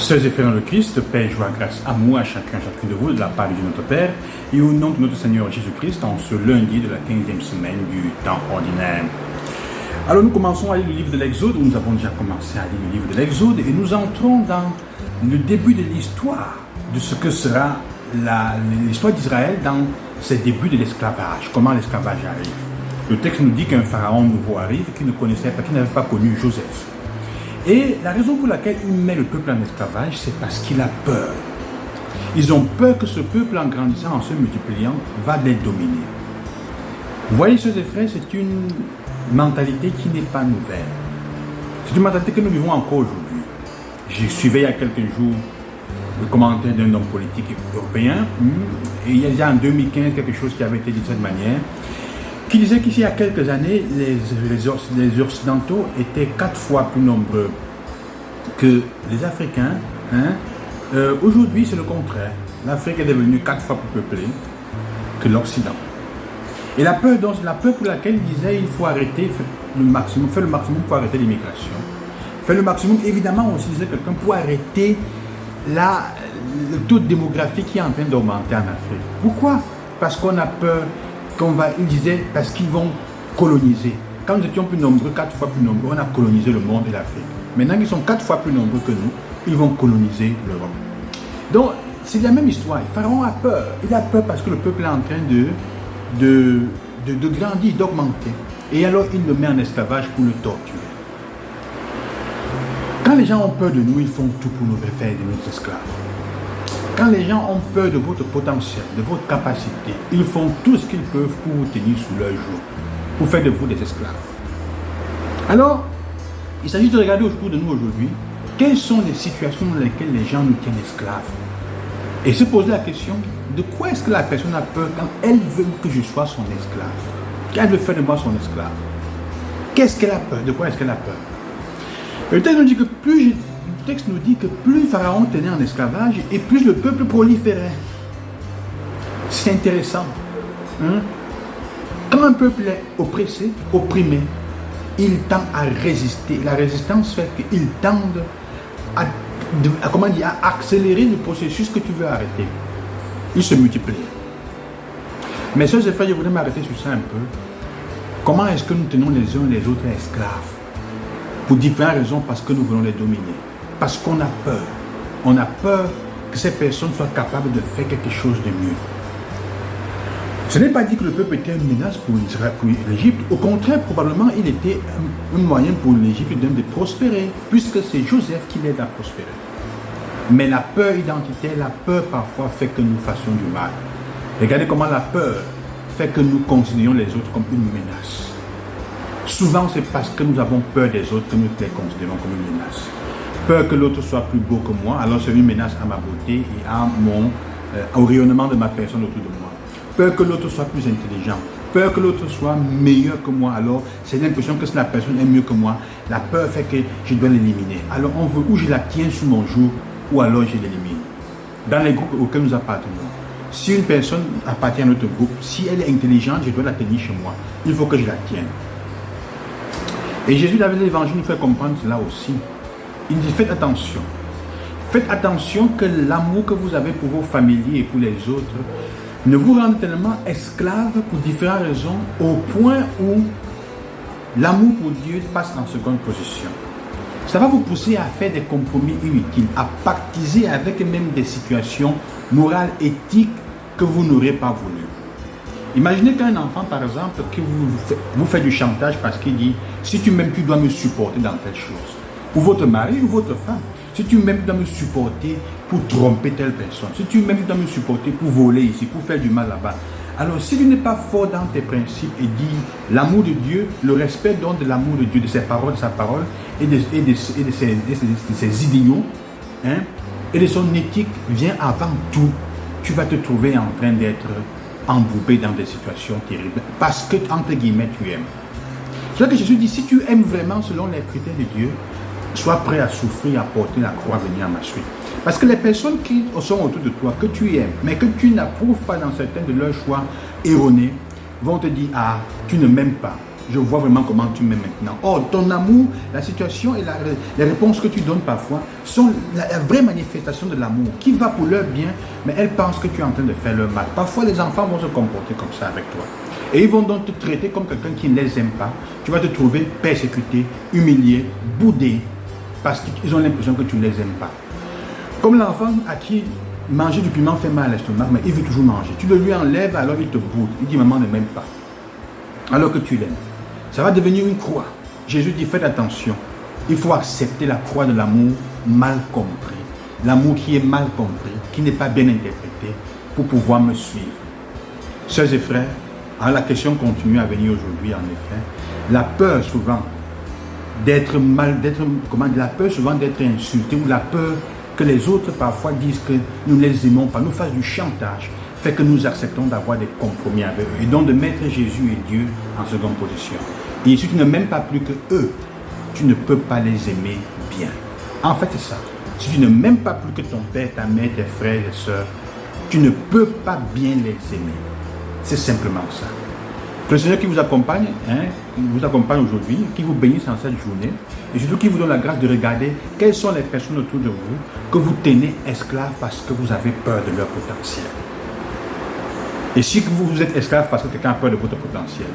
Sœurs et frères dans le Christ, paix, joie, grâce, amour à chacune de vous, de la part de Dieu notre Père, et au nom de notre Seigneur Jésus-Christ, en ce lundi de la 15e semaine du temps ordinaire. Alors nous commençons à lire le livre de l'Exode, nous avons déjà commencé à lire le livre de l'Exode, et nous entrons dans le début de l'histoire, de ce que sera l'histoire d'Israël dans ses débuts de l'esclavage, comment l'esclavage arrive. Le texte nous dit qu'un pharaon nouveau arrive, qui ne connaissait pas, qui n'avait pas connu Joseph. Et la raison pour laquelle il met le peuple en esclavage, c'est parce qu'il a peur. Ils ont peur que ce peuple, en grandissant, en se multipliant, va les dominer. Vous voyez, sœurs et frères, c'est une mentalité qui n'est pas nouvelle. C'est une mentalité que nous vivons encore aujourd'hui. J'ai suivi il y a quelques jours le commentaire d'un homme politique européen, et il y a en 2015 quelque chose qui avait été dit de cette manière, qui disait qu'ici, il y a quelques années, les Occidentaux étaient 4 fois plus nombreux que les Africains. Aujourd'hui, c'est le contraire. L'Afrique est devenue 4 fois plus peuplée que l'Occident. Et la peur pour laquelle il disait il faut arrêter le maximum, faire le maximum pour arrêter l'immigration. Faire le maximum, évidemment, aussi disait quelqu'un, pour arrêter le taux démographique qui est en train d'augmenter en Afrique. Pourquoi? Parce qu'on a peur. Il disait parce qu'ils vont coloniser. Quand nous étions plus nombreux, 4 fois plus nombreux, on a colonisé le monde et l'Afrique. Maintenant qu'ils sont 4 fois plus nombreux que nous, ils vont coloniser l'Europe. Donc, c'est la même histoire. Pharaon a peur. Il a peur parce que le peuple est en train de grandir, d'augmenter. Et alors, il le met en esclavage pour le torturer. Quand les gens ont peur de nous, ils font tout pour nous faire de nos esclaves. Quand les gens ont peur de votre potentiel, de votre capacité, ils font tout ce qu'ils peuvent pour vous tenir sous leur joug, pour faire de vous des esclaves. Alors, il s'agit de regarder autour de nous aujourd'hui, quelles sont les situations dans lesquelles les gens nous tiennent esclaves. Et se poser la question, de quoi est-ce que la personne a peur quand elle veut que je sois son esclave? Qu'elle veut faire de moi son esclave? Qu'est-ce qu'elle a peur? De quoi est-ce qu'elle a peur? Le texte nous dit que plus Pharaon tenait en esclavage et plus le peuple proliférait. C'est intéressant. Quand un peuple est oppressé, opprimé, il tend à résister. La résistance fait qu'il tende à accélérer le processus que tu veux arrêter. Il se multiplie. Mais sœurs et frères, je voudrais m'arrêter sur ça un peu. Comment est-ce que nous tenons les uns les autres esclaves? Pour différentes raisons, parce que nous voulons les dominer. Parce qu'on a peur. On a peur que ces personnes soient capables de faire quelque chose de mieux. Ce n'est pas dit que le peuple était une menace pour l'Égypte. Au contraire, probablement, il était un moyen pour l'Égypte de prospérer, puisque c'est Joseph qui l'aide à prospérer. Mais la peur identitaire, la peur parfois fait que nous fassions du mal. Regardez comment la peur fait que nous considérons les autres comme une menace. Souvent, c'est parce que nous avons peur des autres que nous les considérons comme une menace. Peur que l'autre soit plus beau que moi, alors c'est une menace à ma beauté et au rayonnement de ma personne autour de moi. Peur que l'autre soit plus intelligent. Peur que l'autre soit meilleur que moi, alors c'est l'impression que si la personne est mieux que moi, la peur fait que je dois l'éliminer. Alors on veut ou je la tiens sous mon joug, ou alors je l'élimine. Dans les groupes auxquels nous appartenons, si une personne appartient à notre groupe, si elle est intelligente, je dois la tenir chez moi. Il faut que je la tienne. Et Jésus, dans l'évangile, nous fait comprendre cela aussi. Il dit, faites attention. Faites attention que l'amour que vous avez pour vos familiers et pour les autres ne vous rende tellement esclaves pour différentes raisons, au point où l'amour pour Dieu passe en seconde position. Ça va vous pousser à faire des compromis inutiles, à pactiser avec même des situations morales, éthiques que vous n'aurez pas voulu. Imaginez qu'un enfant, par exemple, qui vous fait du chantage parce qu'il dit « Si tu m'aimes, tu dois me supporter dans telle chose. » Ou votre mari ou votre femme. « Si tu m'aimes, tu dois me supporter pour tromper telle personne. Si tu m'aimes, tu dois me supporter pour voler ici, pour faire du mal là-bas. » Alors, si tu n'es pas fort dans tes principes et dis l'amour de Dieu, le respect donc de l'amour de Dieu, de ses paroles, de sa parole et de ses idéaux, et de son éthique vient avant tout, tu vas te trouver en train d'être embourbé dans des situations terribles parce que, entre guillemets, tu aimes. C'est là que Jésus dit, si tu aimes vraiment selon les critères de Dieu, sois prêt à souffrir, à porter la croix, à venir à ma suite. Parce que les personnes qui sont autour de toi, que tu aimes, mais que tu n'approuves pas dans certains de leurs choix erronés, vont te dire, ah, tu ne m'aimes pas. je vois vraiment comment tu m'aimes maintenant. Or, ton amour, la situation et les réponses que tu donnes parfois sont la vraie manifestation de l'amour qui va pour leur bien, mais elles pensent que tu es en train de faire leur mal. Parfois, les enfants vont se comporter comme ça avec toi. Et ils vont donc te traiter comme quelqu'un qui ne les aime pas. Tu vas te trouver persécuté, humilié, boudé, parce qu'ils ont l'impression que tu ne les aimes pas. Comme l'enfant à qui manger du piment fait mal à l'estomac, mais il veut toujours manger. Tu le lui enlèves, alors il te boude. Il dit, maman ne m'aime pas. Alors que tu l'aimes. Ça va devenir une croix. Jésus dit, faites attention. Il faut accepter la croix de l'amour mal compris. L'amour qui est mal compris, qui n'est pas bien interprété, pour pouvoir me suivre. Sœurs et frères, alors la question continue à venir aujourd'hui, en effet. La peur souvent d'être la peur souvent d'être insulté, ou la peur que les autres parfois disent que nous ne les aimons pas, nous fassent du chantage, fait que nous acceptons d'avoir des compromis avec eux. Et donc de mettre Jésus et Dieu en seconde position. Et si tu ne m'aimes pas plus que eux, tu ne peux pas les aimer bien. En fait, c'est ça. Si tu ne m'aimes pas plus que ton père, ta mère, tes frères et sœurs, tu ne peux pas bien les aimer. C'est simplement ça. Que le Seigneur qui vous accompagne, aujourd'hui, qui vous bénisse en cette journée, et surtout qui vous donne la grâce de regarder quelles sont les personnes autour de vous que vous tenez esclaves parce que vous avez peur de leur potentiel. Et si vous êtes esclave parce que quelqu'un a peur de votre potentiel,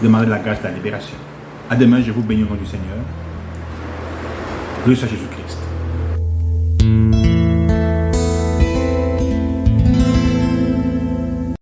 demandez la grâce de la libération. À demain, je vous bénis au nom du Seigneur. Gloire à Jésus-Christ.